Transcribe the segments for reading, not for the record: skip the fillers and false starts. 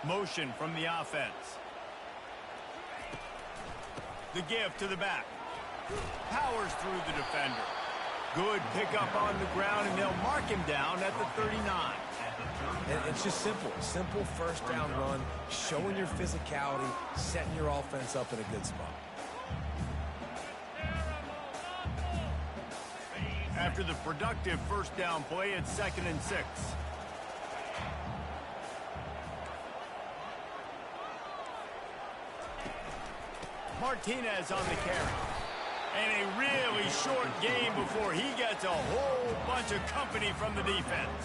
Motion from the offense. The give to the back. Powers through the defender. Good pickup on the ground, and they'll mark him down at the 39. And it's just simple. Simple first down run, showing your physicality, setting your offense up in a good spot. After the productive first down play, it's 2nd and 6. Martinez on the carry. And a really short game before he gets a whole bunch of company from the defense.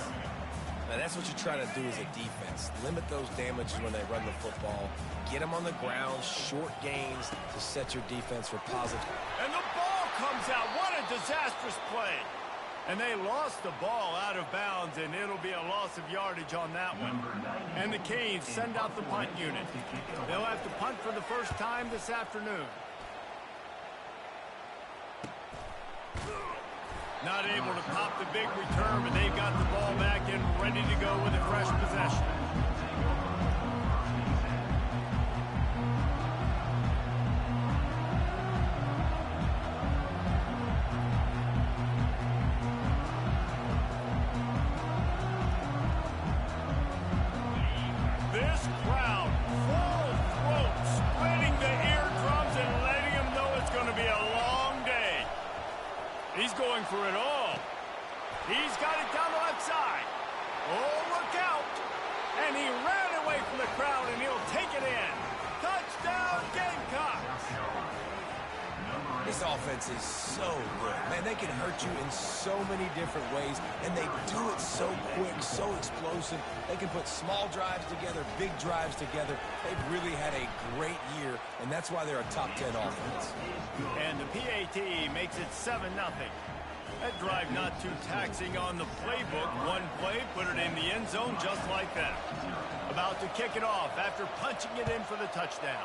Now that's what you try to do as a defense. Limit those damages when they run the football. Get them on the ground, short gains to set your defense for positive. And the ball comes out. What a disastrous play. And they lost the ball out of bounds, and it'll be a loss of yardage on that one. And the Canes send out the punt unit. They'll have to punt for the first time this afternoon. Not able to pop the big return, but they've got the ball back and ready to go with a fresh possession. This crowd, full throat, splitting the eardrums and letting them know it's going to be a long day. He's going for it all. He's got it down the left side. Oh, look out. And he ran away from the crowd, and he'll take it in. Touchdown, Gamecocks. This offense is so good. Man, they can hurt you in so many different ways, and they do it so quick, so explosive. They can put small drives together, big drives together. They've really had a great year, and that's why they're a top 10 offense. And the PAT makes it 7-0. That drive not too taxing on the playbook. One play, put it in the end zone just like that. About to kick it off after punching it in for the touchdown.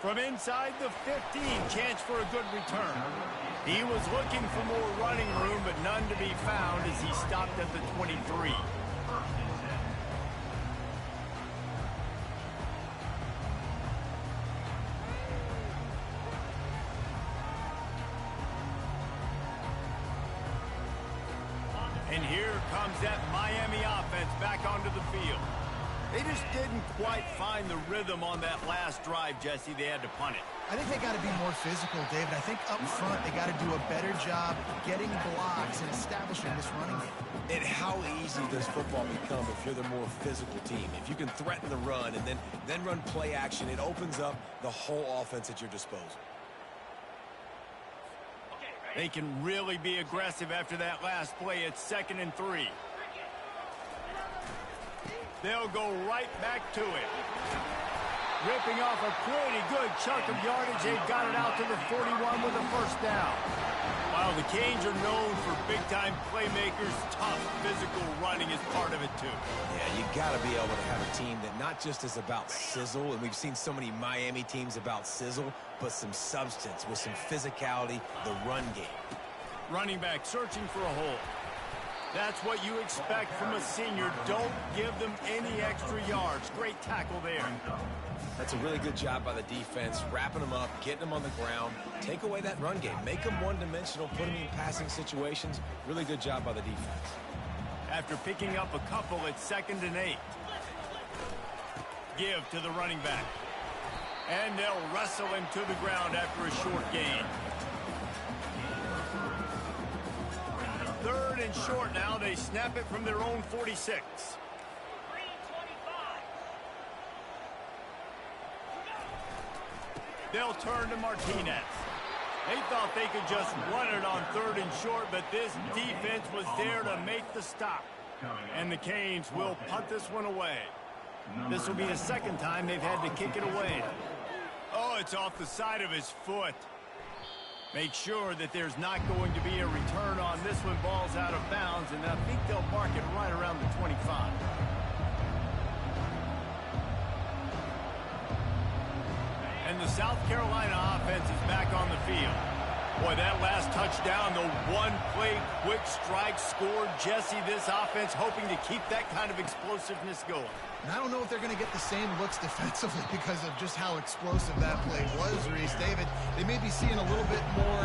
From inside the 15, chance for a good return. He was looking for more running room, but none to be found as he stopped at the 23. And here comes that Miami offense back onto the field. They just didn't quite find the rhythm on that last drive, Jesse. They had to punt it. I think they got to be more physical, David. I think up front they got to do a better job getting blocks and establishing this running game. And how easy does football become if you're the more physical team? If you can threaten the run and then run play action, it opens up the whole offense at your disposal. They can really be aggressive after that last play. It's 2nd and 3. They'll go right back to it. Ripping off a pretty good chunk of yardage. They've got it out to the 41 with a first down. While the Canes are known for big-time playmakers, tough physical running is part of it, too. Yeah, you got to be able to have a team that not just is about sizzle, and we've seen so many Miami teams about sizzle, but some substance with some physicality, the run game. Running back searching for a hole. That's what you expect from a senior. Don't give them any extra yards. Great tackle there. That's a really good job by the defense, wrapping them up, getting them on the ground. Take away that run game. Make them one-dimensional, put them in passing situations. Really good job by the defense. After picking up a couple, it's 2nd and 8. Give to the running back. And they'll wrestle him to the ground after a short gain. 3rd and short now. They snap it from their own 46. They'll turn to Martinez. They thought they could just run it on 3rd and short, but this defense was there to make the stop. And the Canes will punt this one away. This will be the 2nd time they've had to kick it away. Oh, it's off the side of his foot. Make sure that there's not going to be a return on this one. Ball's out of bounds, and I think they'll mark it right around the 25. And the South Carolina offense is back on the field. Boy, that last touchdown, the one-play quick strike scored. Jesse, this offense hoping to keep that kind of explosiveness going. And I don't know if they're going to get the same looks defensively because of just how explosive that play was, Reese. David, they may be seeing a little bit more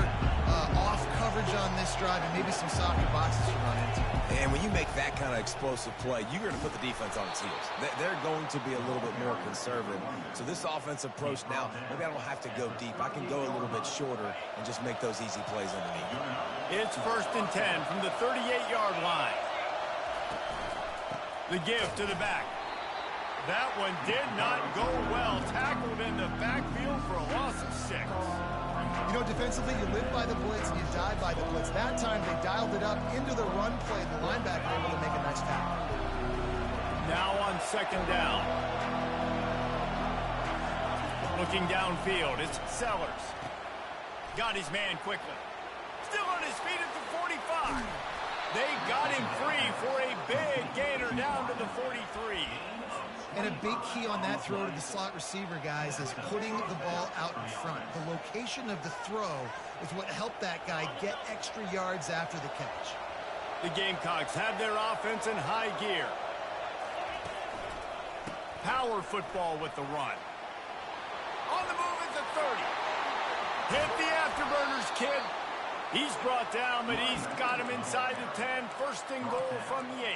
off coverage on this drive and maybe some softer boxes to run into. And when you make that kind of explosive play, you're going to put the defense on its heels. They're going to be a little bit more conservative. So this offensive approach now, maybe I don't have to go deep. I can go a little bit shorter and just make those easy plays underneath. It's 1st and 10 from the 38-yard line. The give to the back. That one did not go well. Tackled in the backfield for a loss of 6. You know, defensively, you live by the blitz and you die by the blitz. That time, they dialed it up into the run play. The linebacker able to make a nice tackle. Now on 2nd down. Looking downfield, it's Sellers. Got his man quickly. Still on his feet at the 45. They got him free for a big gainer down to the 43. And a big key on that throw to the slot receiver, guys, is putting the ball out in front. The location of the throw is what helped that guy get extra yards after the catch. The Gamecocks have their offense in high gear. Power football with the run. On the move at the 30. Hit the afterburners, kid. He's brought down, but he's got him inside the 10. 1st and goal from the 8.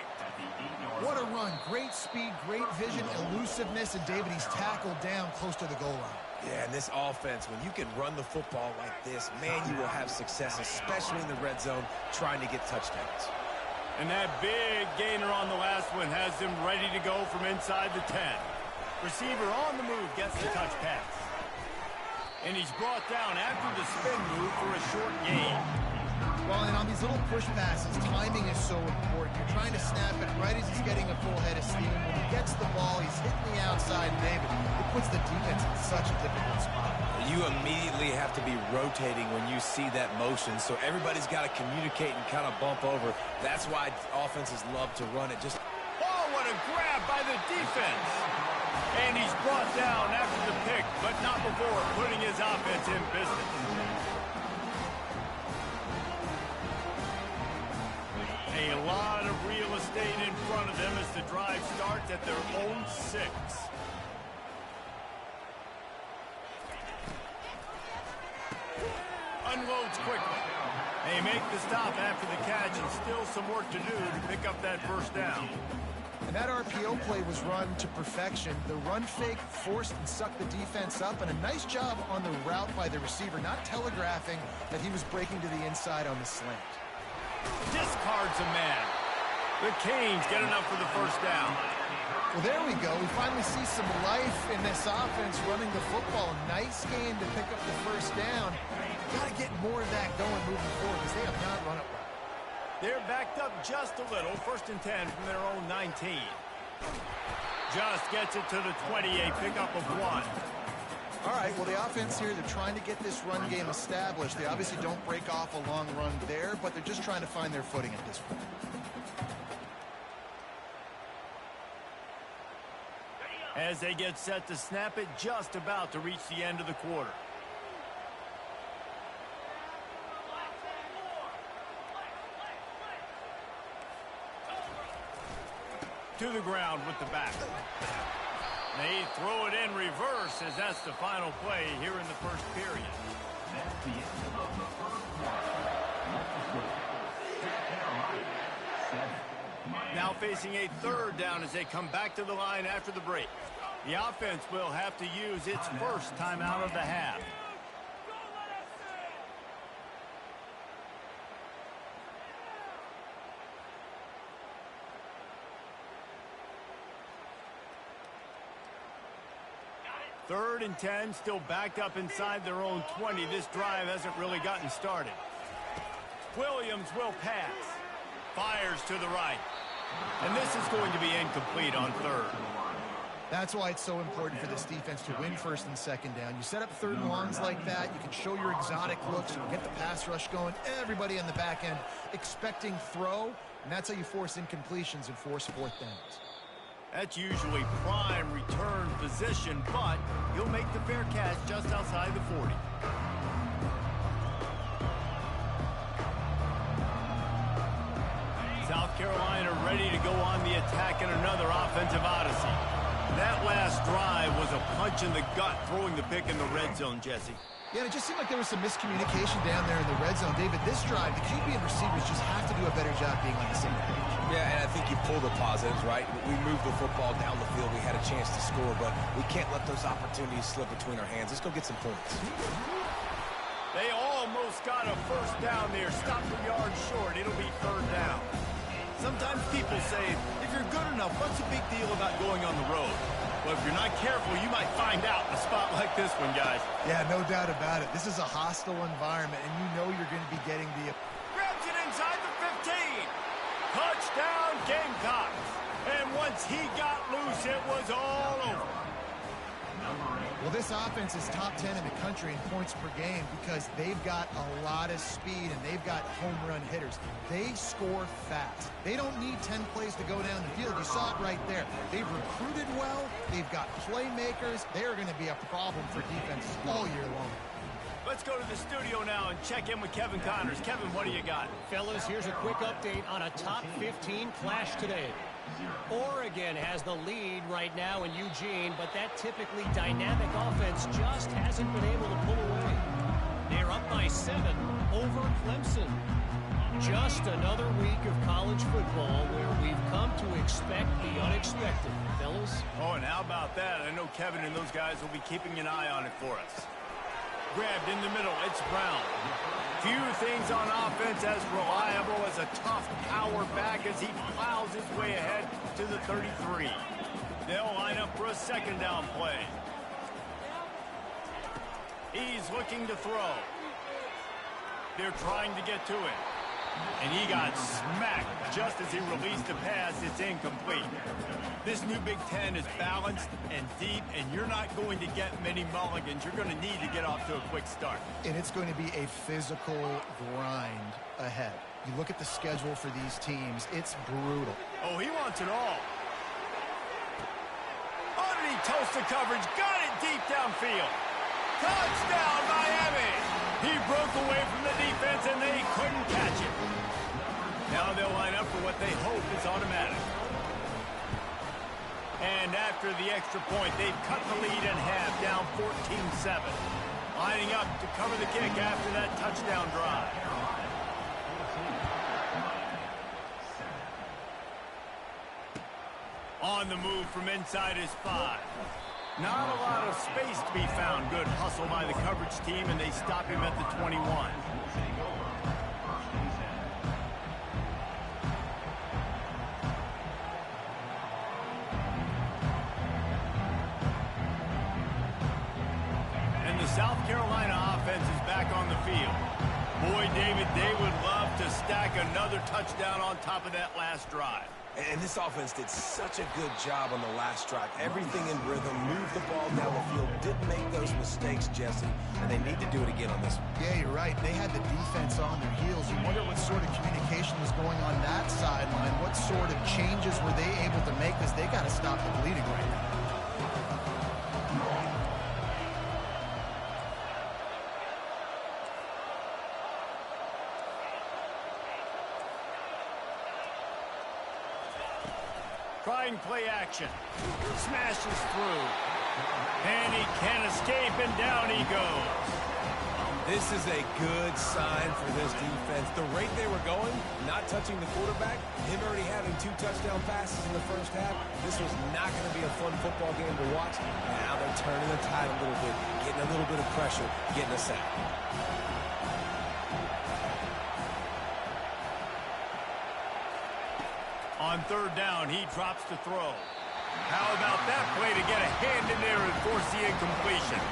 What a run. Great speed, great vision, elusiveness, and David, he's tackled down close to the goal line. Yeah, and this offense, when you can run the football like this, man, you will have success, especially in the red zone, trying to get touchdowns. And that big gainer on the last one has him ready to go from inside the 10. Receiver on the move gets the touch pass. And he's brought down after the spin move for a short gain. Well, and on these little push passes, timing is so important. You're trying to snap it right as he's getting a full head of steam. When he gets the ball, he's hitting the outside, David. It puts the defense in such a difficult spot. You immediately have to be rotating when you see that motion, so everybody's got to communicate and kind of bump over. That's why offenses love to run it. Oh, what a grab by the defense. And he's brought down after the pick, but not before putting his offense in business. A lot of real estate in front of them as the drive starts at their own 6. Unloads quickly. They make the stop after the catch, and still some work to do to pick up that 1st down. And that RPO play was run to perfection. The run fake forced and sucked the defense up, and a nice job on the route by the receiver, not telegraphing that he was breaking to the inside on the slant. Discards a man. The Canes get enough for the 1st down. Well, there we go. We finally see some life in this offense running the football. Nice game to pick up the 1st down. Got to get more of that going moving forward because they have not run it well. They're backed up just a little. 1st and 10 from their own 19. Just gets it to the 28. Pickup of 1. All right, well, the offense here, they're trying to get this run game established. They obviously don't break off a long run there, but they're just trying to find their footing at this point. As they get set to snap it, just about to reach the end of the quarter. To the ground with the back. They throw it in reverse as that's the final play here in the 1st period. Now facing a 3rd down as they come back to the line after the break. The offense will have to use its 1st timeout of the half. Third and 10, still backed up inside their own 20. This drive hasn't really gotten started. Williams will pass. Fires to the right. And this is going to be incomplete on 3rd. That's why it's so important for this defense to win 1st and 2nd down. You set up 3rd and longs like that, you can show your exotic looks, you can get the pass rush going, everybody on the back end expecting throw, and that's how you force incompletions and force 4th downs. That's usually prime return position, but he'll make the fair catch just outside the 40. Carolina ready to go on the attack in another offensive odyssey. That last drive was a punch in the gut, throwing the pick in the red zone, Jesse. Yeah, and it just seemed like there was some miscommunication down there in the red zone. David, this drive, the QB and receivers just have to do a better job being on the same page. Yeah, and I think you pull the positives, right? We moved the football down the field. We had a chance to score, but we can't let those opportunities slip between our hands. Let's go get some points. They almost got a first down there. Stopped a yard short. It'll be third down. Sometimes people say, if you're good enough, what's the big deal about going on the road? Well, if you're not careful, you might find out in a spot like this one, guys. Yeah, no doubt about it. This is a hostile environment, and you know you're going to be getting the... Grabs it inside the 15. Touchdown, Gamecocks. And once he got loose, it was all over. Well, this offense is top 10 in the country in points per game because they've got a lot of speed and they've got home run hitters. They score fast. They don't need 10 plays to go down the field. You saw it right there. They've recruited well. They've got playmakers. They're going to be a problem for defenses all year long. Let's go to the studio now and check in with Kevin Connors. Kevin, what do you got? Fellas, here's a quick update on a top 15 clash today. Oregon has the lead right now in Eugene, but that typically dynamic offense just hasn't been able to pull away. They're up by 7 over Clemson. Just another week of college football where we've come to expect the unexpected, fellas. Oh, and how about that? I know Kevin and those guys will be keeping an eye on it for us. Grabbed in the middle, it's Brown. Few things on offense as reliable as a tough power back as he plows his way ahead to the 33. They'll line up for a second down play. He's looking to throw. They're trying to get to it. And he got smacked just as he released the pass. It's incomplete. This new Big Ten is balanced and deep, and you're not going to get many mulligans. You're going to need to get off to a quick start. And it's going to be a physical grind ahead. You look at the schedule for these teams, it's brutal. Oh, he wants it all. Oh, did he toast the coverage? Got it deep downfield. Touchdown, Miami! He broke away from the defense, and they couldn't catch it. Now they'll line up for what they hope is automatic. And after the extra point, they've cut the lead in half, down 14-7. Lining up to cover the kick after that touchdown drive. On the move from inside his 5. Not a lot of space to be found. Good hustle by the coverage team, and they stop him at the 21. And the South Carolina offense is back on the field. Boy, David, they would love to stack another touchdown on top of that last drive. And this offense did such a good job on the last drive. Everything in rhythm, moved the ball down the field, didn't make those mistakes, Jesse, and they need to do it again on this one. Yeah, you're right. They had the defense on their heels. You wonder what sort of communication was going on that sideline. What sort of changes were they able to make? Because they got to stop the bleeding right now. Trying play action. Smashes through. And he can't escape, and down he goes. This is a good sign for this defense. The rate they were going, not touching the quarterback, him already having 2 touchdown passes in the first half, this was not going to be a fun football game to watch. Now they're turning the tide a little bit, getting a little bit of pressure, getting a sack. On third down, he drops to throw. How about that play to get a hand in there and force the incompletion?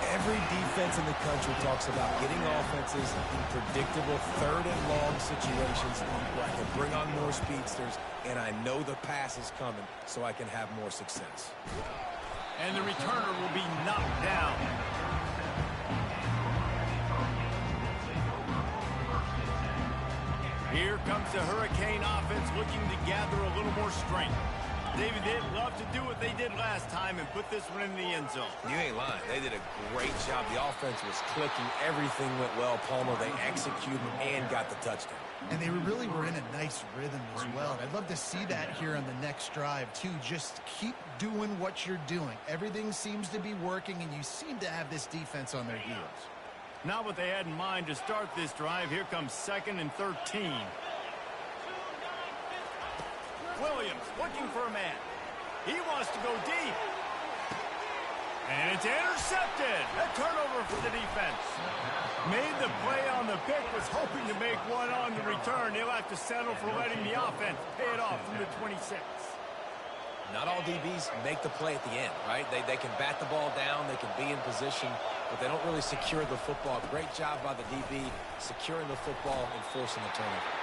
Every defense in the country talks about getting offenses in predictable third and long situations where I can bring on more speedsters, and I know the pass is coming, so I can have more success. And the returner will be knocked down. Here comes the Hurricane offense looking to gather a little more strength. David, they'd love to do what they did last time and put this one in the end zone. You ain't lying. They did a great job. The offense was clicking. Everything went well. Palmer, they executed and got the touchdown. And they really were in a nice rhythm as well. And I'd love to see that here on the next drive, too. Just keep doing what you're doing. Everything seems to be working, and you seem to have this defense on their heels. Not what they had in mind to start this drive. Here comes 2nd and 13. Williams looking for a man. He wants to go deep. And it's intercepted. A turnover for the defense. Made the play on the pick, was hoping to make one on the return. He'll have to settle for letting the offense pay it off from the 26. Not all DBs make the play at the end, right? They can bat the ball down, they can be in position, but they don't really secure the football. Great job by the DB securing the football and forcing the turnover.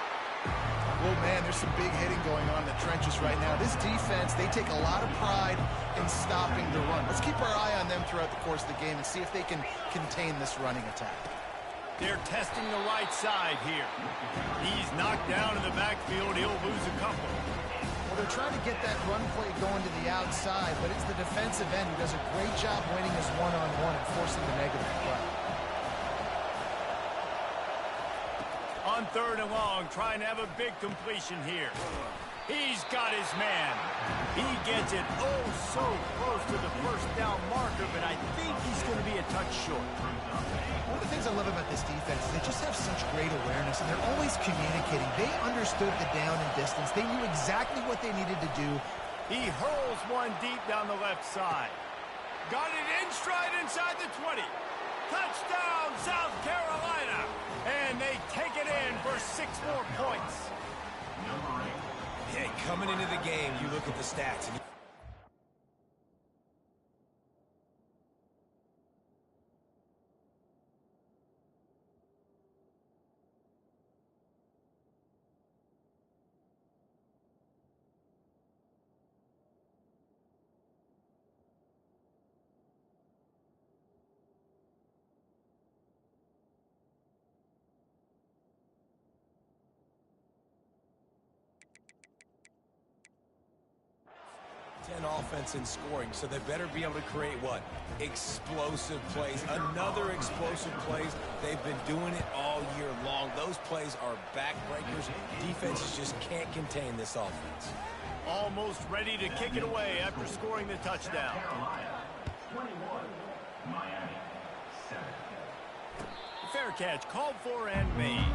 Well, man, there's some big hitting going on in the trenches right now. This defense, they take a lot of pride in stopping the run. Let's keep our eye on them throughout the course of the game and see if they can contain this running attack. They're testing the right side here. He's knocked down in the backfield. He'll lose a couple. Well, they're trying to get that run play going to the outside, but it's the defensive end who does a great job winning his one-on-one and forcing the negative play. On 3rd and long, trying to have a big completion here. He's got his man. He gets it oh so close to the first down marker, but I think he's going to be a touch short. One of the things I love about this defense is they just have such great awareness, and they're always communicating. They understood the down and distance. They knew exactly what they needed to do. He hurls one deep down the left side. Got it in stride inside the 20. Touchdown, South Carolina. And they take it in for 6 more points. Yeah, coming into the game, you look at the stats. And 10 offense in scoring, so they better be able to create what? Explosive plays. Another explosive plays. They've been doing it all year long. Those plays are backbreakers. Defenses just can't contain this offense. Almost ready to kick it away after scoring the touchdown. 21, Miami, 7. Fair catch called for and made.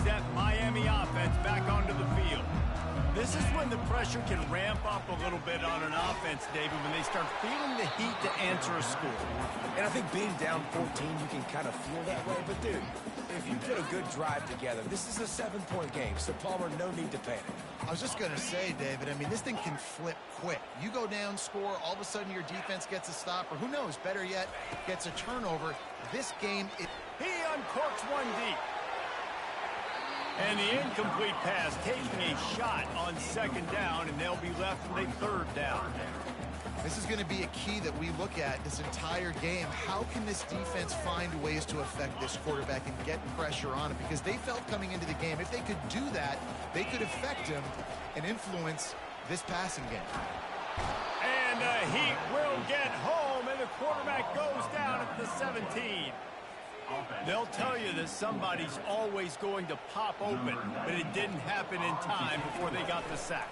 That Miami offense back onto the field. This is when the pressure can ramp up a little bit on an offense, David, when they start feeling the heat to answer a score. And I think being down 14, you can kind of feel that way. But, dude, if you put a good drive together, this is a 7-point game. So, Palmer, no need to panic. I was just going to say, David, I mean, this thing can flip quick. You go down, score, all of a sudden your defense gets a stop, or who knows, better yet, gets a turnover. This game, he uncorks one deep. And the incomplete pass taking a shot on 2nd down, and they'll be left with a 3rd down. This is going to be a key that we look at this entire game. How can this defense find ways to affect this quarterback and get pressure on him? Because they felt coming into the game, if they could do that, they could affect him and influence this passing game. And the Heat will get home, and the quarterback goes down at the 17. They'll tell you that somebody's always going to pop open, but it didn't happen in time before they got the sack.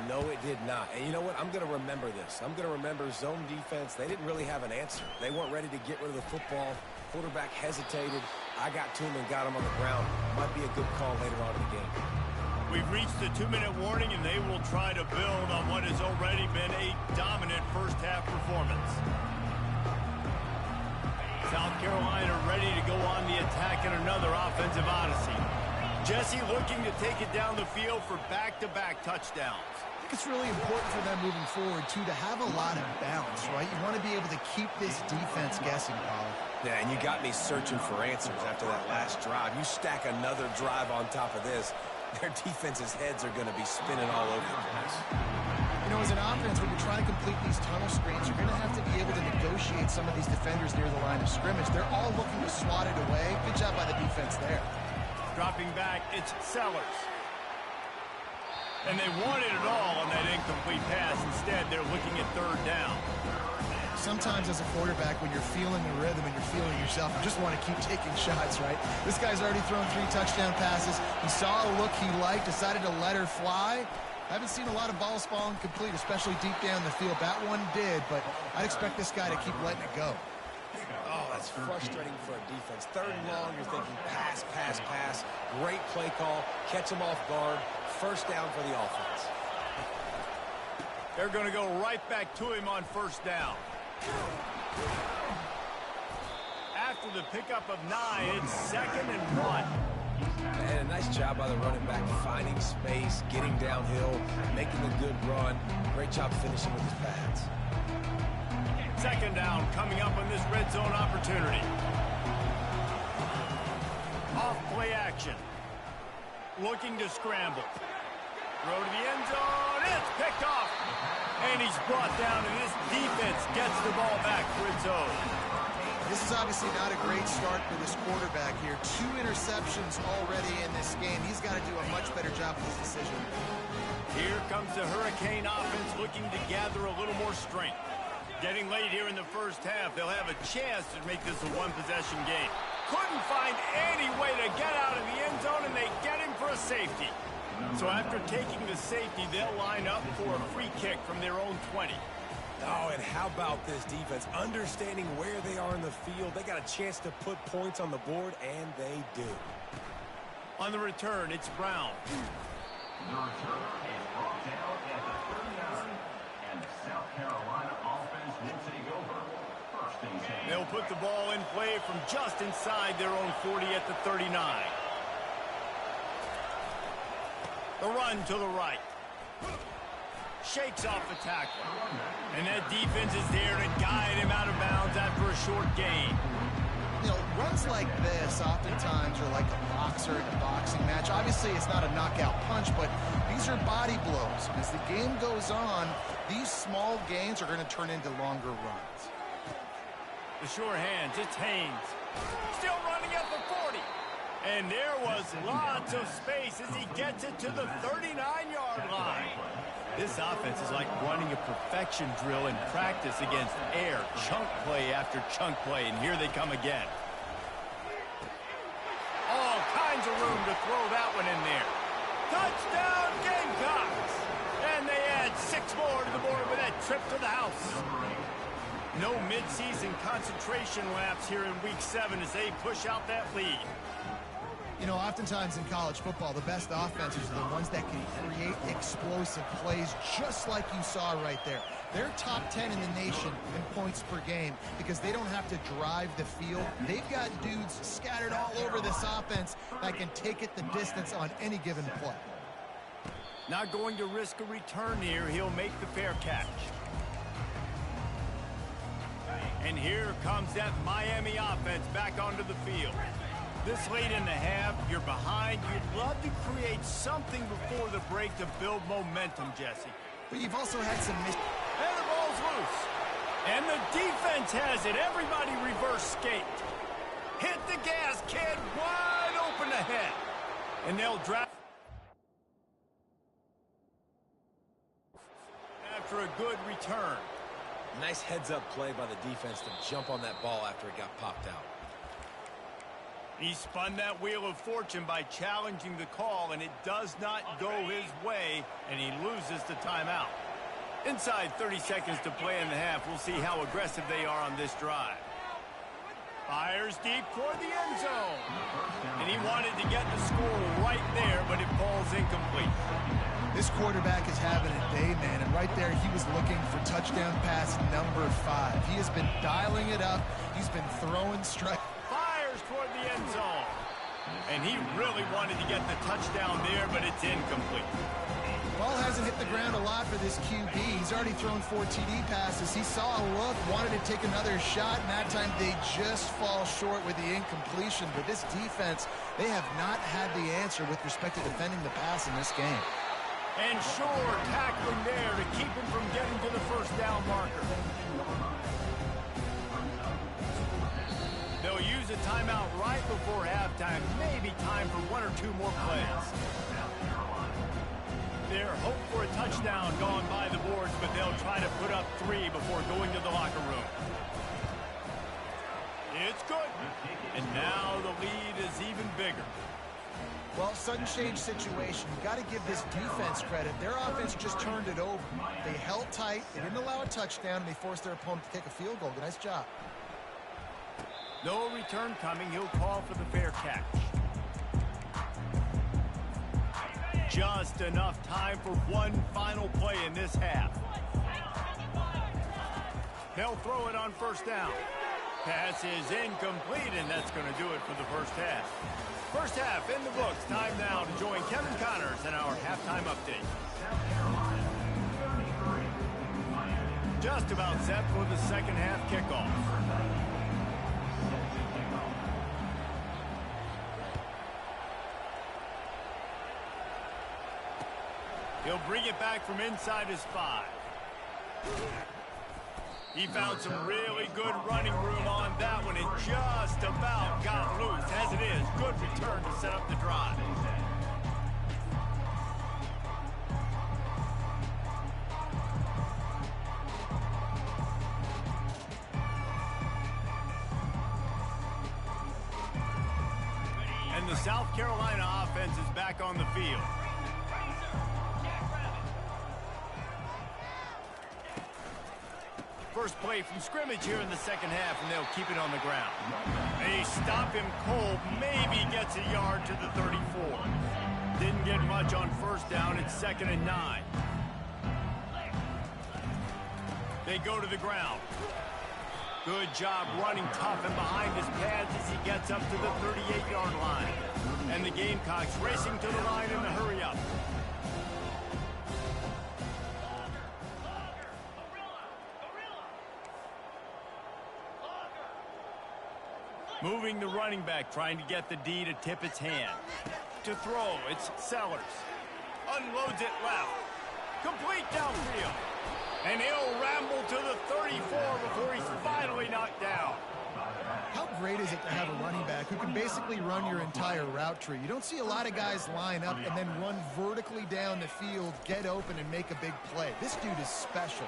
No, it did not. And you know what? I'm going to remember this. I'm going to remember zone defense. They didn't really have an answer. They weren't ready to get rid of the football. Quarterback hesitated. I got to him and got him on the ground. Might be a good call later on in the game. We've reached the 2-minute warning, and they will try to build on what has already been a dominant first-half performance. South Carolina ready to go on the attack in another offensive odyssey. Jesse looking to take it down the field for back-to-back touchdowns. I think it's really important for them moving forward, too, to have a lot of balance, right? You want to be able to keep this defense guessing, Pollard. Yeah, and you got me searching for answers after that last drive. You stack another drive on top of this, their defense's heads are going to be spinning all over the place. You know, as an offense, when you're trying to complete these tunnel screens, you're going to have to be able to negotiate some of these defenders near the line of scrimmage. They're all looking to swat it away. Good job by the defense there. Dropping back, it's Sellers. And they wanted it all on that incomplete pass. Instead, they're looking at third down. Sometimes as a quarterback, when you're feeling the rhythm and you're feeling yourself, you just want to keep taking shots, right? This guy's already thrown 3 touchdown passes. He saw a look he liked, decided to let her fly. I haven't seen a lot of balls falling complete, especially deep down the field. That one did, but I'd expect this guy to keep letting it go. Oh, that's frustrating for a defense. Third and long, you're thinking pass, pass, pass. Great play call. Catch them off guard. First down for the offense. They're going to go right back to him on first down. After the pickup of 9, it's 2nd and 1. And a nice job by the running back, finding space, getting downhill, making a good run. Great job finishing with his pads. 2nd down coming up on this red zone opportunity. Off play action. Looking to scramble. Throw to the end zone. It's picked off. And he's brought down, and this defense gets the ball back for its own. This is obviously not a great start for this quarterback here. 2 interceptions already in this game. He's got to do a much better job with this decision. Here comes the Hurricane offense looking to gather a little more strength. Getting late here in the first half, they'll have a chance to make this a one-possession game. Couldn't find any way to get out of the end zone, and they get him for a safety. So after taking the safety, they'll line up for a free kick from their own 20. Oh, and how about this defense? Understanding where they are in the field. They got a chance to put points on the board, and they do. On the return, it's Brown. The return is brought down at the 39, and the South Carolina offense will take over. First and 10. They'll put the ball in play from just inside their own 40 at the 39. The run to the right. Shakes off the tackle. And that defense is there to guide him out of bounds after a short gain. You know, runs like this oftentimes are like a boxer in a boxing match. Obviously, it's not a knockout punch, but these are body blows. As the game goes on, these small gains are going to turn into longer runs. The sure hands, it's Haynes. Still running at the 40. And there was lots of space as he gets it to the 39-yard line. This offense is like running a perfection drill in practice against air, chunk play after chunk play, and here they come again. All kinds of room to throw that one in there. Touchdown, Gamecocks! And they add 6 more to the board with that trip to the house. No midseason concentration laps here in Week 7 as they push out that lead. You know, oftentimes in college football, the best offenses are the ones that can create explosive plays just like you saw right there. They're top 10 in the nation in points per game because they don't have to drive the field. They've got dudes scattered all over this offense that can take it the distance on any given play. Not going to risk a return here. He'll make the fair catch. And here comes that Miami offense back onto the field. This late in the half, you're behind. You'd love to create something before the break to build momentum, Jesse. But you've also had some And the ball's loose. And the defense has it. Everybody reverse skate. Hit the gas, kid. Wide open ahead. And they'll draft after a good return. Nice heads-up play by the defense to jump on that ball after it got popped out. He spun that wheel of fortune by challenging the call, and it does not go his way, and he loses the timeout. Inside 30 seconds to play in the half. We'll see how aggressive they are on this drive. Fires deep toward the end zone. And he wanted to get the score right there, but it falls incomplete. This quarterback is having a day, man, and right there he was looking for touchdown pass number 5. He has been dialing it up. He's been throwing strikes. Toward the end zone. And he really wanted to get the touchdown there, but it's incomplete. Ball hasn't hit the ground a lot for this QB. He's already thrown 4 TD passes. He saw a look, wanted to take another shot, and that time they just fall short with the incompletion. But this defense, they have not had the answer with respect to defending the pass in this game. And sure, tackling there to keep him from getting to the first down marker. They'll use a timeout right before halftime. Maybe time for 1 or 2 more plays. there. Hope for a touchdown gone by the boards, but they'll try to put up 3 before going to the locker room. It's good. And now the lead is even bigger. Well, sudden change situation. You got to give this defense credit. Their offense just turned it over. They held tight. They didn't allow a touchdown, and they forced their opponent to kick a field goal. Nice job. No return coming. He'll call for the fair catch. Just enough time for one final play in this half. They'll throw it on first down. Pass is incomplete, and that's going to do it for the first half. First half in the books. Time now to join Kevin Connors in our halftime update. Just about set for the second half kickoff. He'll bring it back from inside his 5. He found some really good running room on that one and just about got loose. As it is, good return to set up the drive. And the South Carolina offense is back on the field. First play from scrimmage here in the second half, and they'll keep it on the ground. They stop him cold, maybe gets a yard to the 34. Didn't get much on first down. It's 2nd and 9. They go to the ground. Good job running tough and behind his pads as he gets up to the 38-yard line. And the Gamecocks racing to the line in the hurry-up. Moving the running back, trying to get the D to tip its hand. To throw, it's Sellers. Unloads it left. Complete downfield. And he'll ramble to the 34 before he's finally knocked down. How great is it to have a running back who can basically run your entire route tree? You don't see a lot of guys line up and then run vertically down the field, get open, and make a big play. This dude is special.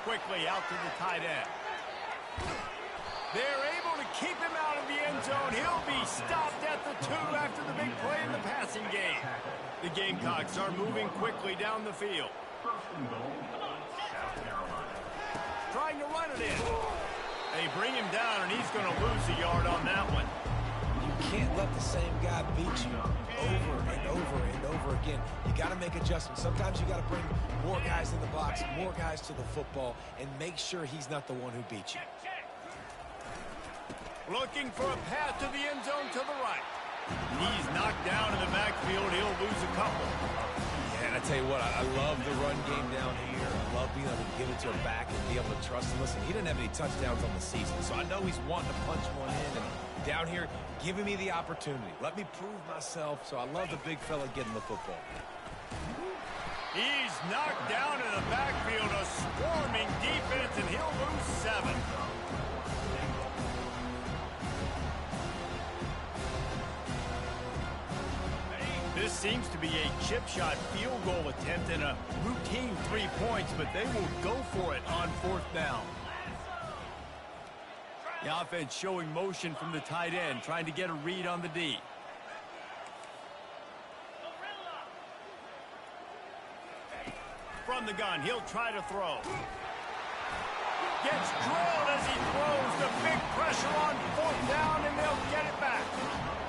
Quickly out to the tight end. They're able to keep him out of the end zone. He'll be stopped at the 2 after the big play in the passing game. The Gamecocks are moving quickly down the field. Trying to run it in. They bring him down, and he's going to lose a yard on that one. You can't let the same guy beat you over and over and over again. You got to make adjustments. Sometimes you got to bring more guys in the box, more guys to the football, and make sure he's not the one who beat you. Looking for a path to the end zone to the right. He's knocked down in the backfield. He'll lose a couple. Yeah, and I tell you what, I love the run game down here. I love being able to give it to him back and be able to trust him. Listen, he didn't have any touchdowns on the season, so I know he's wanting to punch one in. And down here, giving me the opportunity. Let me prove myself, so I love the big fella getting the football. He's knocked down in the backfield. A swarming defense, and he'll lose 7. This seems to be a chip shot field goal attempt and a routine 3 points, but they will go for it on 4th down. The offense showing motion from the tight end, trying to get a read on the D. From the gun, he'll try to throw. Gets drilled as he throws. The big pressure on 4th down, and they'll get it back.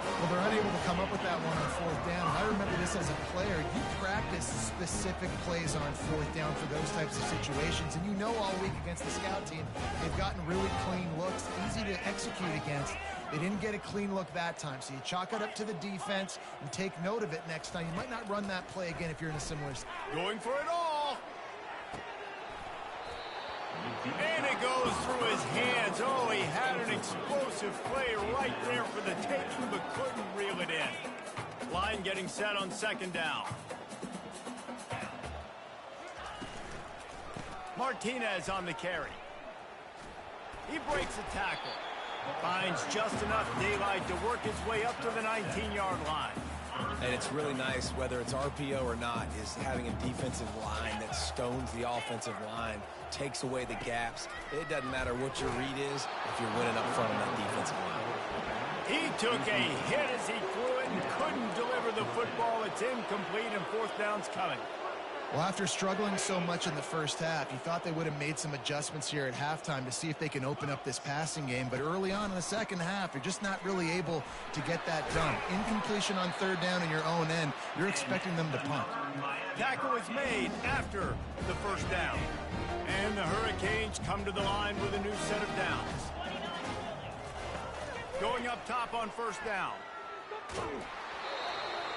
Well, they're unable to come up with that one on 4th down. I remember this as a player. You practice specific plays on 4th down for those types of situations, and you know all week against the scout team, they've gotten really clean looks, easy to execute against. They didn't get a clean look that time, so you chalk it up to the defense and take note of it next time. You might not run that play again if you're in a similar... Going for it all. And it goes through his hands. Oh, he had an explosive play right there for the taking, but couldn't reel it in. Line getting set on 2nd down. Martinez on the carry. He breaks a tackle. Finds just enough daylight to work his way up to the 19-yard line. And it's really nice, whether it's RPO or not, is having a defensive line that stones the offensive line, takes away the gaps. It doesn't matter what your read is if you're winning up front on that defensive line. He took a hit as he threw it and couldn't deliver the football. It's incomplete and fourth down's coming. Well, after struggling so much in the first half, you thought they would have made some adjustments here at halftime to see if they can open up this passing game. But early on in the second half, you're just not really able to get that done. Incompletion on third down in your own end, you're expecting them to punt. Tackle is made after the first down. And the Hurricanes come to the line with a new set of downs. Going up top on first down.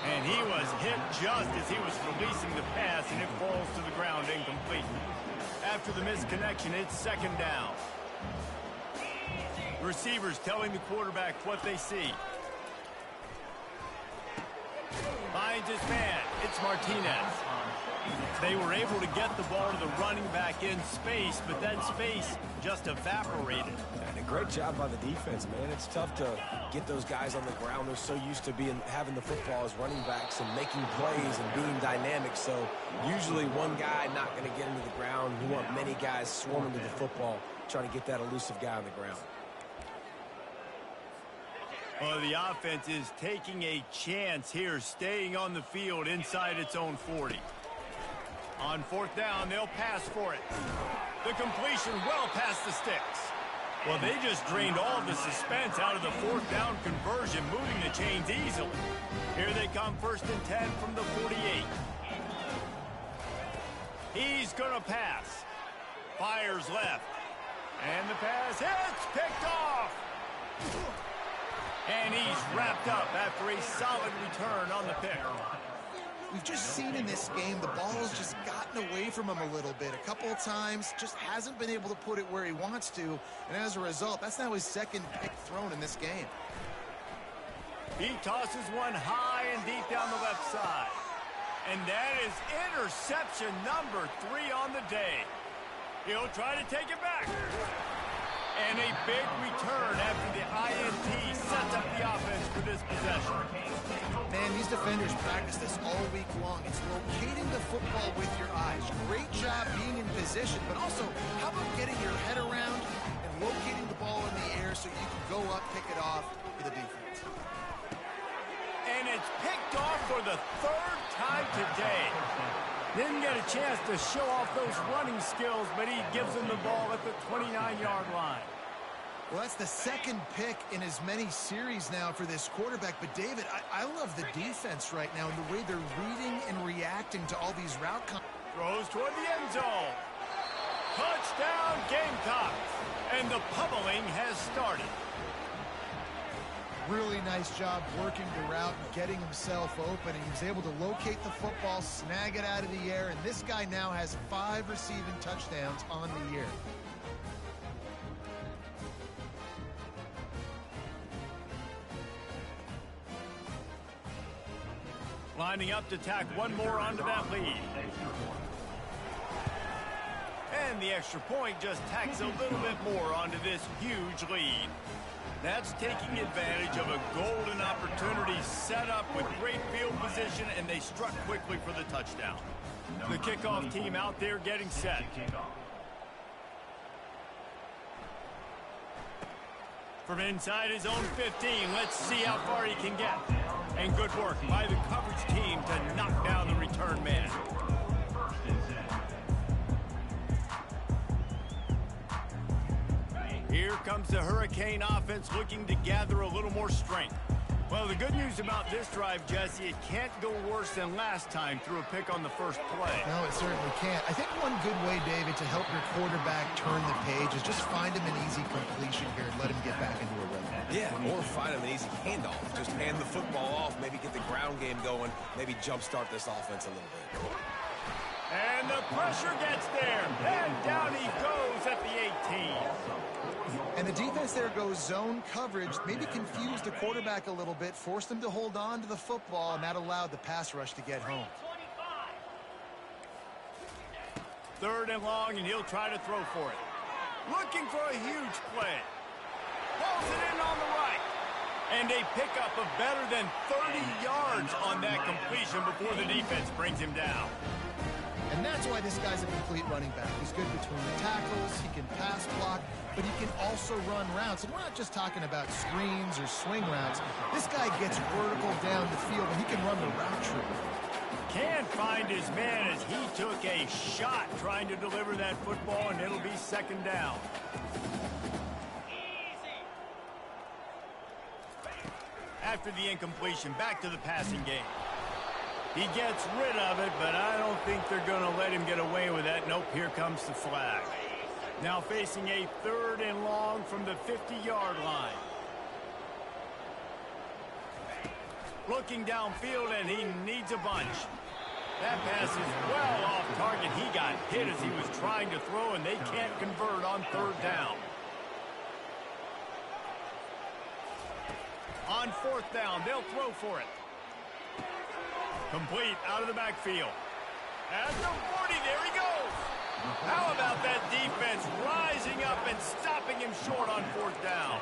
And he was hit just as he was releasing the pass, and it falls to the ground incomplete. After the misconnection, it's second down. Receivers telling the quarterback what they see. Finds his man. It's Martinez. They were able to get the ball to the running back in space, but that space just evaporated. And a great job by the defense, man. It's tough to get those guys on the ground. They're so used to having the football as running backs and making plays and being dynamic. So usually one guy not going to get into the ground. You want many guys swarming to the football, trying to get that elusive guy on the ground. Well, the offense is taking a chance here, staying on the field inside its own 40. On fourth down, they'll pass for it. The completion well past the sticks. Well, they just drained all the suspense out of the fourth down conversion, moving the chains easily. Here they come, first and 10 from the 48. He's going to pass. Fires left. And the pass hits, picked off. And he's wrapped up after a solid return on the pick. We've just seen in this game the ball has just gotten away from him a little bit. A couple of times, just hasn't been able to put it where he wants to. And as a result, that's now his second pick thrown in this game. He tosses one high and deep down the left side. And that is interception number 3 on the day. He'll try to take it back. And a big return after the INT sets up the offense for this possession. Man, these defenders practice this all week long. It's locating the football with your eyes. Great job being in position, but also how about getting your head around and locating the ball in the air so you can go up, pick it off for the defense. And it's picked off for the third time today. Didn't get a chance to show off those running skills, but he gives them the ball at the 29-yard line. Well, that's the second pick in as many series now for this quarterback. But, David, I love the defense right now and the way they're reading and reacting to all these route throws toward the end zone. Touchdown, Gamecocks. And the pummeling has started. Really nice job working the route and getting himself open. And he was able to locate the football, snag it out of the air. And this guy now has 5 receiving touchdowns on the year. Lining up to tack one more onto that lead. And the extra point just tacks a little bit more onto this huge lead. That's taking advantage of a golden opportunity set up with great field position, and they struck quickly for the touchdown. The kickoff team out there getting set. From inside his own 15, let's see how far he can get. And good work by the coverage team to knock down the return man. Here comes the Hurricane offense looking to gather a little more strength. Well, the good news about this drive, Jesse, it can't go worse than last time through a pick on the first play. No, it certainly can't. I think one good way, David, to help your quarterback turn the page is just find him an easy completion here and let him get back into a rhythm. Yeah, or find him an easy handoff. Just hand the football off, maybe get the ground game going, maybe jumpstart this offense a little bit. And the pressure gets there. And down he goes at the 18. And the defense there goes zone coverage, maybe confused the quarterback a little bit, forced him to hold on to the football, and that allowed the pass rush to get home. Third and long, and he'll try to throw for it. Looking for a huge play. Pulls it in on the right. And a pickup of better than 30 yards on that completion before the defense brings him down. And that's why this guy's a complete running back. He's good between the tackles, he can pass block, but he can also run routes. And we're not just talking about screens or swing routes. This guy gets vertical down the field, and he can run the route tree. Can't find his man as he took a shot trying to deliver that football, and it'll be second down. After the incompletion, back to the passing game. He gets rid of it, but I don't think they're going to let him get away with that. Nope, here comes the flag. Now facing a 3rd and long from the 50-yard line. Looking downfield, and he needs a bunch. That pass is well off target. He got hit as he was trying to throw, and they can't convert on 3rd down. On 4th down, they'll throw for it. Complete out of the backfield. At the 40, there he goes. How about that defense rising up and stopping him short on 4th down?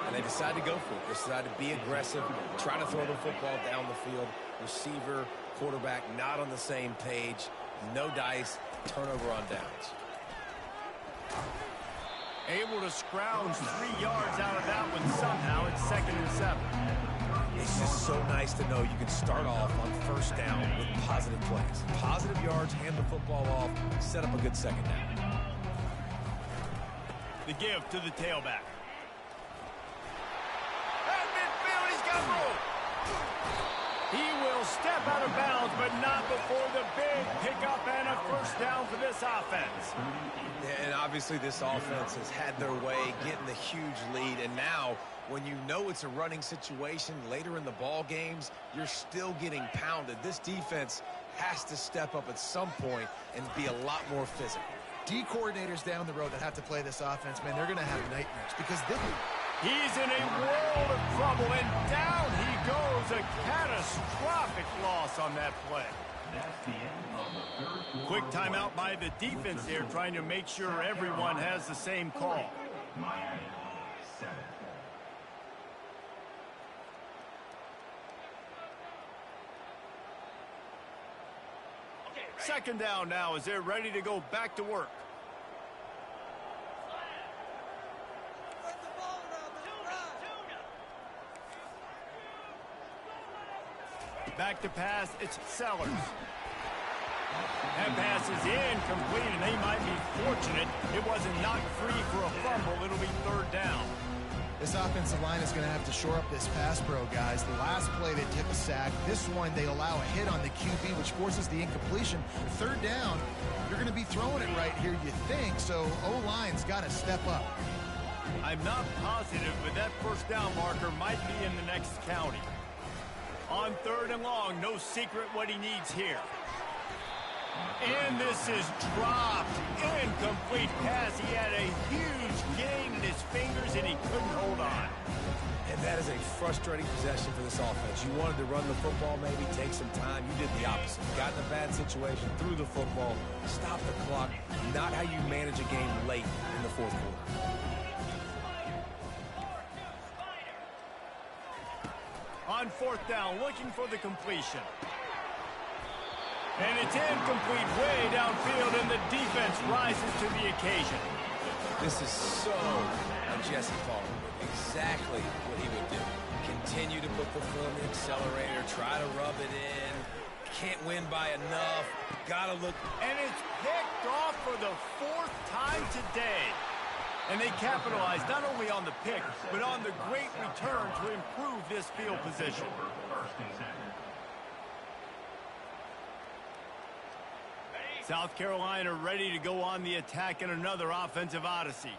And they decide to go for it. They decide to be aggressive, try to throw the football down the field. Receiver, quarterback, not on the same page. No dice, turnover on downs. Able to scrounge 3 yards out of that one somehow. It's 2nd and 7. It's just so nice to know you can start off on 1st down with positive plays. Positive yards, hand the football off, set up a good 2nd down. The give to the tailback. At midfield, he's got room. He will step out of bounds, but not before the big pickup and a 1st down for this offense. And obviously this offense has had their way, getting the huge lead, and now when you know it's a running situation later in the ball games, you're still getting pounded. This defense has to step up at some point and be a lot more physical. D coordinators down the road that have to play this offense, man, they're going to have nightmares because he's in a world of trouble, and down he goes. A catastrophic loss on that play. That's the end of the 3rd quarter. Quick timeout by the defense there, trying to make sure everyone has the same call. Miami, 7. 2nd down now as they're ready to go back to work. Back to pass, it's Sellers. That pass is incomplete, and they might be fortunate it wasn't knocked free for a fumble. It'll be 3rd down. This offensive line is going to have to shore up this pass pro, guys. The last play they took a sack. This one they allow a hit on the QB, which forces the incompletion. 3rd down, you're going to be throwing it right here, you think. So O-line's got to step up. I'm not positive, but that 1st down marker might be in the next county. On 3rd and long, no secret what he needs here. And this is dropped. Incomplete pass. He had a huge gain in his fingers, and he couldn't hold on. And that is a frustrating possession for this offense. You wanted to run the football, maybe take some time. You did the opposite. You got in a bad situation, threw the football, stopped the clock. Not how you manage a game late in the 4th quarter. On 4th down, looking for the completion. And it's incomplete way downfield, and the defense rises to the occasion. This is so Jesse Palmer. Exactly what he would do. Continue to put the foot on the accelerator, try to rub it in. Can't win by enough. Gotta look. And it's picked off for the 4th time today. And they capitalized not only on the pick, but on the great return to improve this field position. South Carolina ready to go on the attack in another offensive odyssey.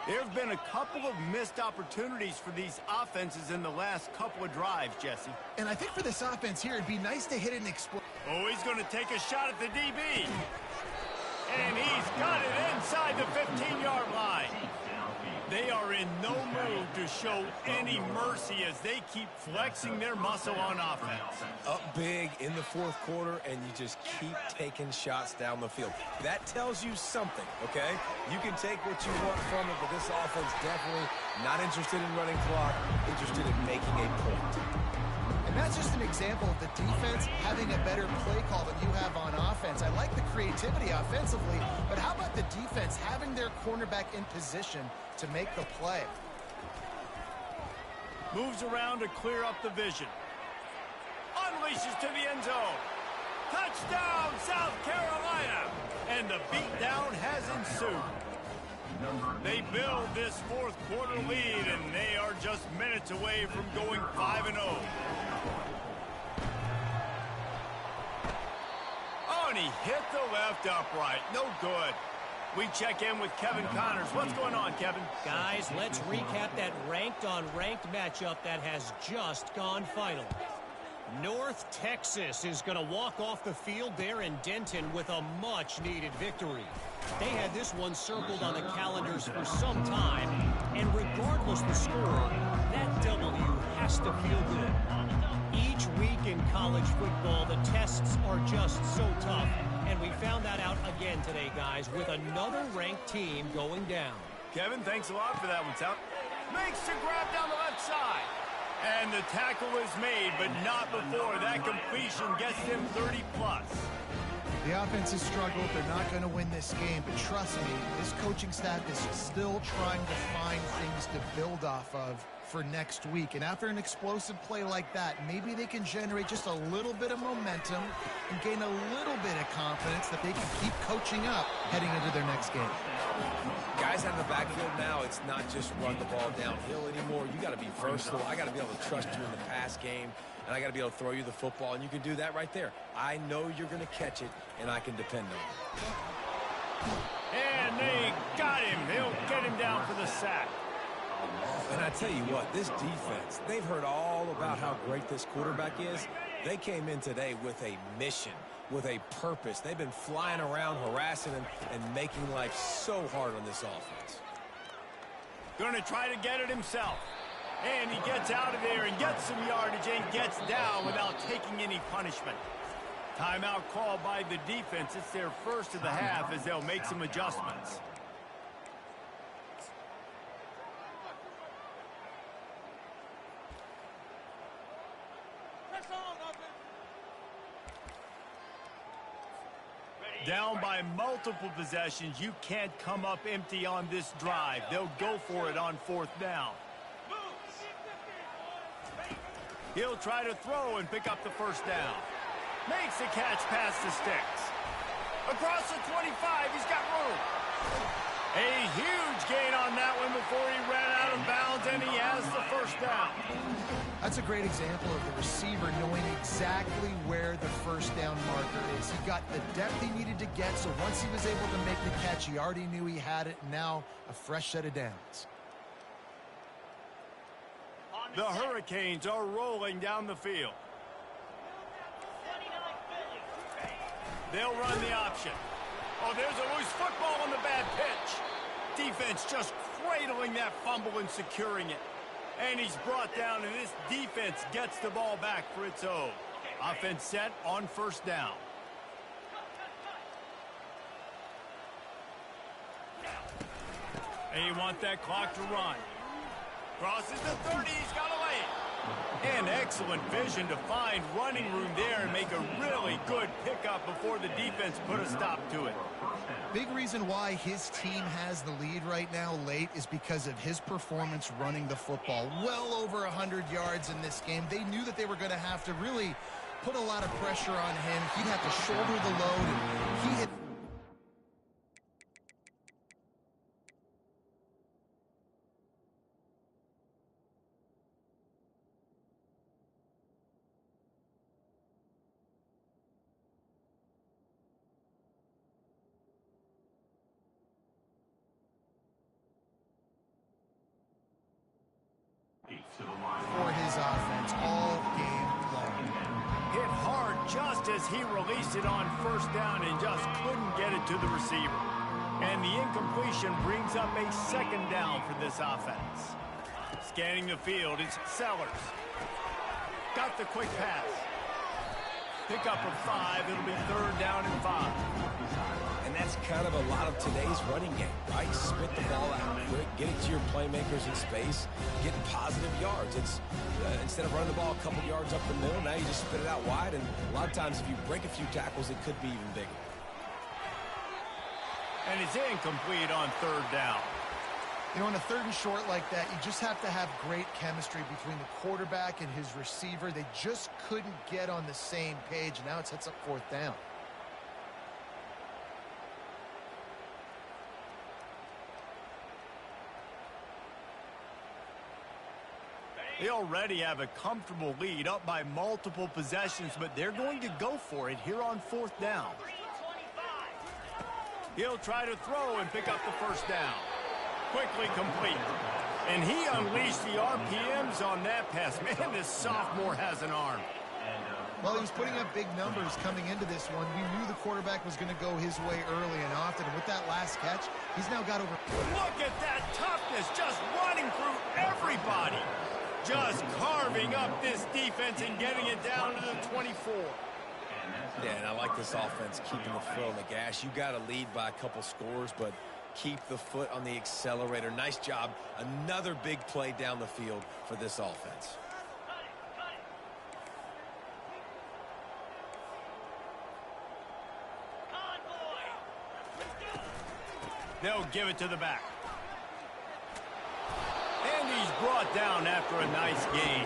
There have been a couple of missed opportunities for these offenses in the last couple of drives, Jesse. And I think for this offense here, it'd be nice to hit an explode. Oh, he's going to take a shot at the DB. And he's got it inside the 15-yard line. They are in no mood to show any mercy as they keep flexing their muscle on offense. Up big in the fourth quarter, and you just keep taking shots down the field. That tells you something, okay? You can take what you want from it, but this offense definitely not interested in running clock, interested in making a point. And that's just an example of the defense having a better play call than you have on offense. I like the creativity offensively, but how about the defense having their cornerback in position to make the play? Moves around to clear up the vision. Unleashes to the end zone. Touchdown, South Carolina! And the beatdown has ensued. They build this fourth quarter lead, and they are just minutes away from going 5-0. Oh, and he hit the left upright. No good. We check in with Kevin Connors. What's going on, Kevin? Guys, let's recap that ranked-on-ranked matchup that has just gone final. North Texas is going to walk off the field there in Denton with a much-needed victory. They had this one circled on the calendars for some time, and regardless the score, that W has to feel good. Each week in college football, the tests are just so tough, and we found that out again today, guys, with another ranked team going down. Kevin, thanks a lot for that one, Sal. Makes the grab down the left side. And the tackle is made, but not before that completion gets them 30-plus. The offense has struggled. They're not going to win this game. But trust me, this coaching staff is still trying to find things to build off of for next week. And after an explosive play like that, maybe they can generate just a little bit of momentum and gain a little bit of confidence that they can keep coaching up heading into their next game. Guys out in the backfield now, it's not just run the ball downhill anymore. You got to be versatile. I got to be able to trust you in the pass game, and I got to be able to throw you the football, and you can do that right there. I know you're going to catch it, and I can depend on it. And they got him. They'll get him down for the sack. And I tell you what, this defense, they've heard all about how great this quarterback is. They came in today with a mission, with a purpose. They've been flying around, harassing him, and making life so hard on this offense. Going to try to get it himself. And he gets out of there and gets some yardage and gets down without taking any punishment. Timeout called by the defense. It's their first of the half as they'll make some adjustments. Down by multiple possessions, you can't come up empty on this drive. They'll go for it on fourth down. He'll try to throw and pick up the first down. Makes the catch past the sticks. Across the 25, he's got room. A huge gain on that one before he ran out of bounds, and he has the first down. That's a great example of the receiver knowing exactly where the first down marker is. He got the depth he needed to get, so once he was able to make the catch, he already knew he had it. Now a fresh set of downs. The Hurricanes are rolling down the field. They'll run the option. Oh, there's a loose football on the bad pitch. Defense just cradling that fumble and securing it. And he's brought down, and this defense gets the ball back for its own. Offense set on first down. And you want that clock to run. Crosses the 30, he's got away. And excellent vision to find running room there and make a really good pickup before the defense put a stop to it. Big reason why his team has the lead right now late is because of his performance running the football. Well over 100 yards in this game. They knew that they were going to have to really put a lot of pressure on him. He'd have to shoulder the load, and he had... for his offense all game long. Hit hard just as he released it on first down and just couldn't get it to the receiver. And the incompletion brings up a second down for this offense. Scanning the field, it's Sellers. Got the quick pass. Pick up of 5. It'll be 3rd down and 5. And that's kind of a lot of today's running game, right? Spit the ball out quick, get it to your playmakers in space, get positive yards. It's instead of running the ball a couple yards up the middle, now you just spit it out wide. And a lot of times if you break a few tackles, it could be even bigger. And it's incomplete on 3rd down. You know, on a 3rd and short like that, you just have to have great chemistry between the quarterback and his receiver. They just couldn't get on the same page. Now it sets up 4th down. They already have a comfortable lead, up by multiple possessions, but they're going to go for it here on 4th down. He'll try to throw and pick up the 1st down. Quickly complete. And he unleashed the RPMs on that pass. Man, this sophomore has an arm. Well, he was putting up big numbers coming into this one. We knew the quarterback was going to go his way early and often. And with that last catch, he's now got over... Look at that toughness, just running through everybody. Just carving up this defense and getting it down to the 24. Yeah, and I like this offense keeping the foot on the gas. You got to lead by a couple scores, but keep the foot on the accelerator. Nice job. Another big play down the field for this offense. They'll give it to the back. And he's brought down after a nice game.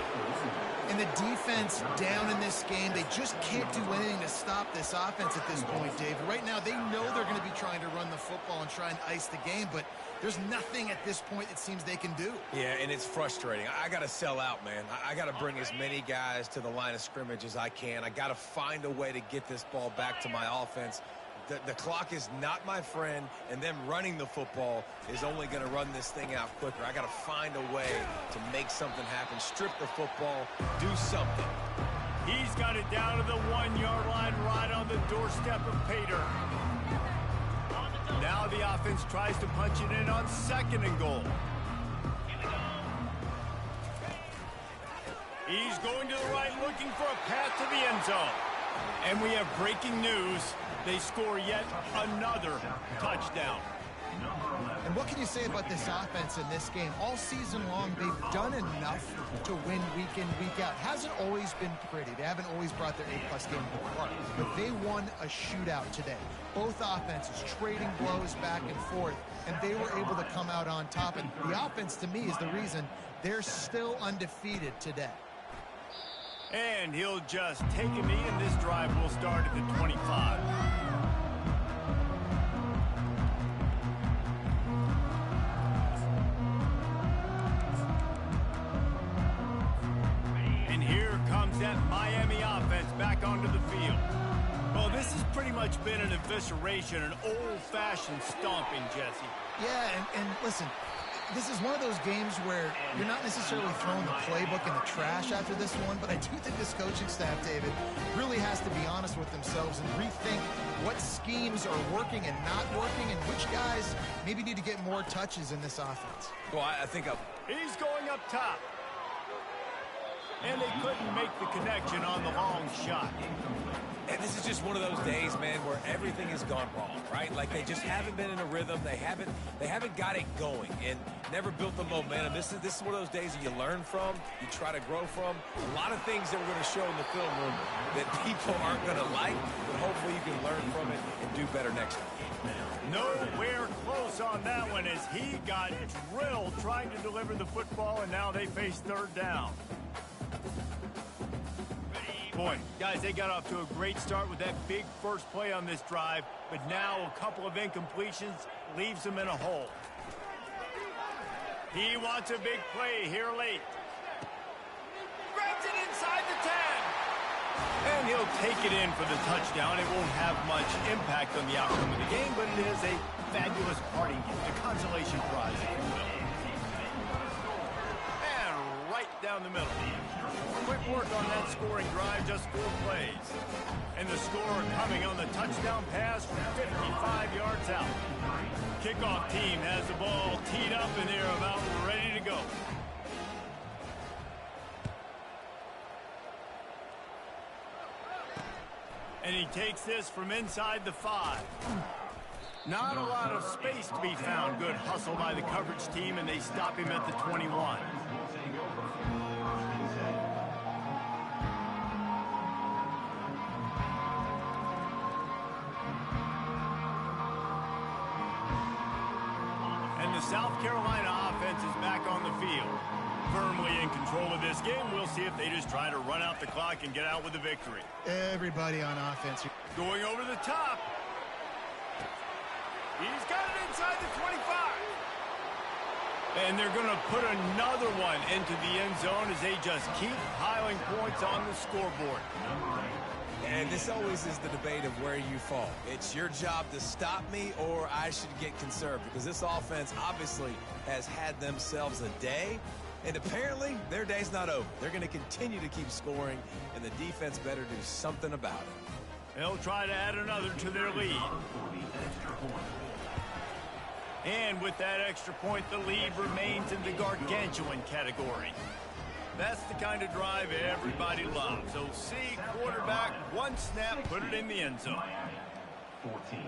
And the defense down in this game, they just can't do anything to stop this offense at this point, David. Right now, they know they're going to be trying to run the football and try and ice the game, but there's nothing at this point it seems they can do. Yeah, and it's frustrating. I got to sell out, man. I got to bring as many guys to the line of scrimmage as I can. I got to find a way to get this ball back to my offense. The clock is not my friend, and them running the football is only going to run this thing out quicker. I got to find a way to make something happen, strip the football, do something. He's got it down to the 1-yard line, right on the doorstep of Pater. Now the offense tries to punch it in on 2nd and goal. He's going to the right, looking for a path to the end zone. And we have breaking news. They score yet another touchdown. And what can you say about this offense in this game? All season long, they've done enough to win week in, week out. Hasn't always been pretty. They haven't always brought their A-plus game to the park. But they won a shootout today. Both offenses trading blows back and forth, and they were able to come out on top. And the offense, to me, is the reason they're still undefeated today. And he'll just take a knee, and this drive will start at the 25. And here comes that Miami offense back onto the field. Well, this has pretty much been an evisceration, an old-fashioned stomping, Jesse. Yeah, and listen, this is one of those games where you're not necessarily throwing the playbook in the trash after this one, but I do think this coaching staff, David, really has to be honest with themselves and rethink what schemes are working and not working and which guys maybe need to get more touches in this offense. Well, I think He's going up top. And they couldn't make the connection on the long shot. And this is just one of those days, man, where everything has gone wrong, right? Like they just haven't been in a rhythm. They haven't got it going and never built the momentum. This is one of those days that you learn from, you try to grow from. A lot of things that we're going to show in the film room that people aren't going to like, but hopefully you can learn from it and do better next time. Nowhere close on that one as he got drilled trying to deliver the football, and now they face 3rd down. Boy, guys, they got off to a great start with that big first play on this drive, but now a couple of incompletions leaves them in a hole. He wants a big play here late. Grabs it inside the 10. And he'll take it in for the touchdown. It won't have much impact on the outcome of the game, but it is a fabulous parting gift, a consolation prize. And right down the middle. Quick work on that scoring drive, just 4 plays. And the score coming on the touchdown pass from 55 yards out. kickoff team has the ball teed up, and they're about ready to go. And he takes this from inside the 5. Not a lot of space to be found. Good hustle by the coverage team, and they stop him at the 21. And the South Carolina offense is back on the field. Firmly in control of this game. We'll see if they just try to run out the clock and get out with the victory. Everybody on offense. Going over the top. He's got it inside the 25. And they're going to put another one into the end zone as they just keep piling points on the scoreboard. And this always is the debate of where you fall. It's your job to stop me, or I should get conserved, because this offense obviously has had themselves a day. And apparently, their day's not over. They're going to continue to keep scoring, and the defense better do something about it. They'll try to add another to their lead. And with that extra point, the lead remains in the gargantuan category. That's the kind of drive everybody loves. So see, quarterback, one snap, put it in the end zone. 14.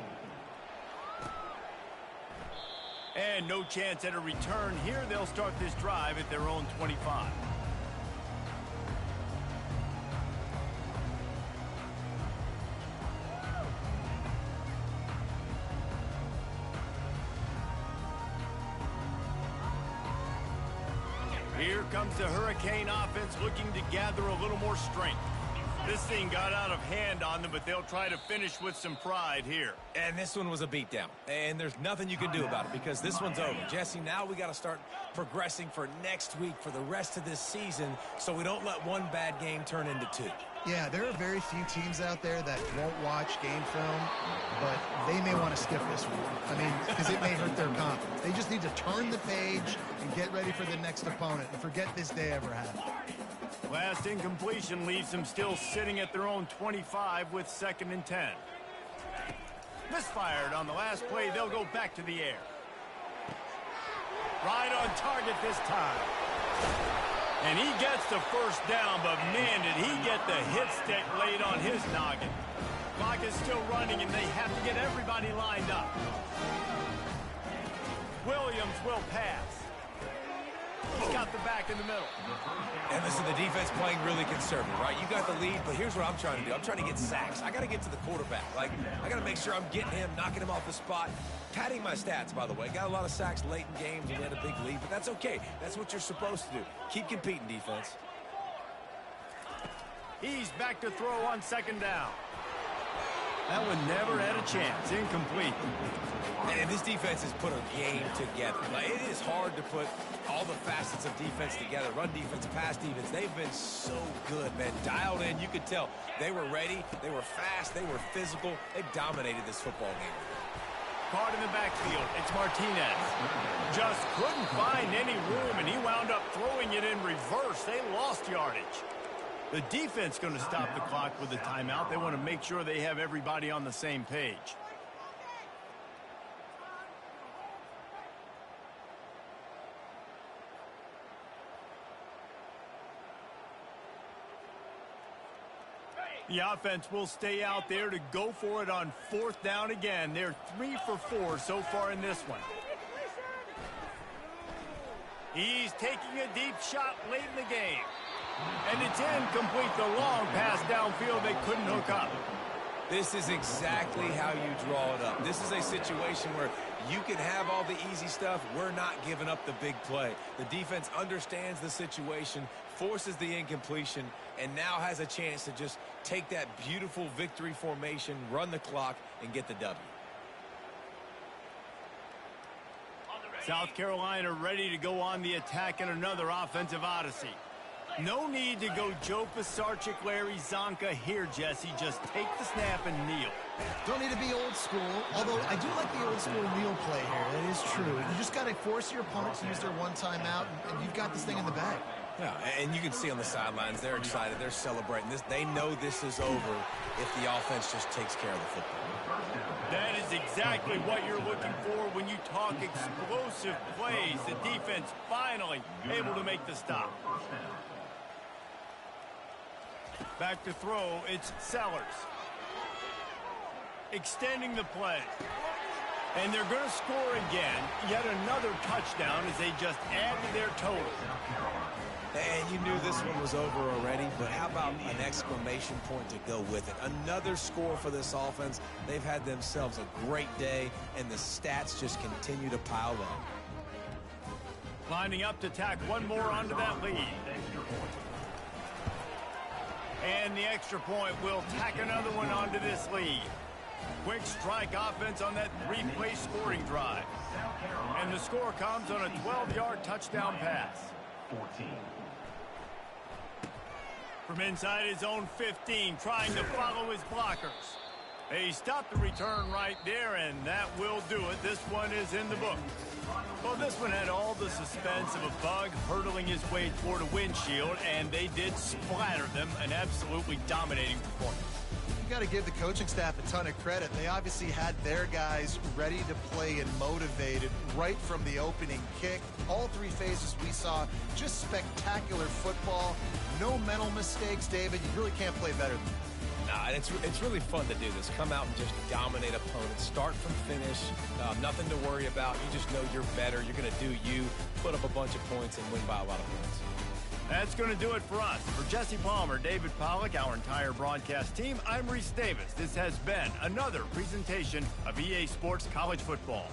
And no chance at a return here. They'll start this drive at their own 25. Here comes the Hurricane offense looking to gather a little more strength. This thing got out of hand on them, but they'll try to finish with some pride here. And this one was a beatdown. And there's nothing you can do about it, because this one's over. Jesse, now we got to start progressing for next week, for the rest of this season, so we don't let one bad game turn into 2. Yeah, there are very few teams out there that won't watch game film, but they may want to skip this one. I mean, because it may hurt their confidence. They just need to turn the page and get ready for the next opponent and forget this day ever happened. Last incompletion leaves them still sitting at their own 25 with 2nd and 10. Misfired on the last play. They'll go back to the air. Right on target this time. And he gets the first down, but man, did he get the hit stick laid on his noggin. Clock is still running, and they have to get everybody lined up. Williams will pass. He's got the back in the middle. And listen, the defense playing really conservative, right? You got the lead, but here's what I'm trying to do. I'm trying to get sacks. I got to get to the quarterback. Like, I got to make sure I'm getting him, knocking him off the spot. Padding my stats, by the way. Got a lot of sacks late in games and we had a big lead, but that's okay. That's what you're supposed to do. Keep competing, defense. He's back to throw on 2nd down. That one never had a chance. Incomplete. And this defense has put a game together. Like, it is hard to put all the facets of defense together. Run defense, pass defense. They've been so good, man. Dialed in. You could tell they were ready. They were fast. They were physical. They dominated this football game. Caught in the backfield. It's Martinez. Just couldn't find any room, and he wound up throwing it in reverse. They lost yardage. The defense going to stop the clock with a timeout. They want to make sure they have everybody on the same page. The offense will stay out there to go for it on 4th down again. They're 3 for 4 so far in this one. He's taking a deep shot late in the game. And it's incomplete. The long pass downfield they couldn't hook up. This is exactly how you draw it up. This is a situation where you can have all the easy stuff. We're not giving up the big play. The defense understands the situation, forces the incompletion, and now has a chance to just take that beautiful victory formation, run the clock, and get the W. South Carolina ready to go on the attack in another offensive odyssey. No need to go Joe Pisarcik, Larry Zonka here, Jesse. Just take the snap and kneel. Don't need to be old school, although I do like the old school kneel play here. That is true. You just got to force your opponents to use their one timeout, and you've got this thing in the bag. Yeah, and you can see on the sidelines, they're excited. They're celebrating this. They know this is over if the offense just takes care of the football. That is is exactly what you're looking for when you talk explosive plays. The defense finally able to make the stop. Back to throw, it's Sellers. Extending the play. And they're going to score again. Yet another touchdown as they just add to their total. And you knew this one was over already, but how about an exclamation point to go with it? Another score for this offense. They've had themselves a great day, and the stats just continue to pile up. Lining up to tack one more onto that lead. And the extra point will tack another one onto this lead. Quick strike offense on that three-play scoring drive. And the score comes on a 12-yard touchdown pass. 14. From inside his own 15, trying to follow his blockers. They stopped the return right there, and that will do it. This one is in the book. Well, this one had all the suspense of a bug hurtling his way toward a windshield, and they did splatter them. An absolutely dominating performance. You got to give the coaching staff a ton of credit. They obviously had their guys ready to play and motivated right from the opening kick. All three phases we saw, just spectacular football. No mental mistakes, David. You really can't play better than that. Nah, it's really fun to do this. Come out and just dominate opponents. Start from finish. Nothing to worry about. You just know you're better. You're going to do you, put up a bunch of points, and win by a lot of points. That's going to do it for us. For Jesse Palmer, David Pollack, our entire broadcast team, I'm Reese Davis. This has been another presentation of EA Sports College Football.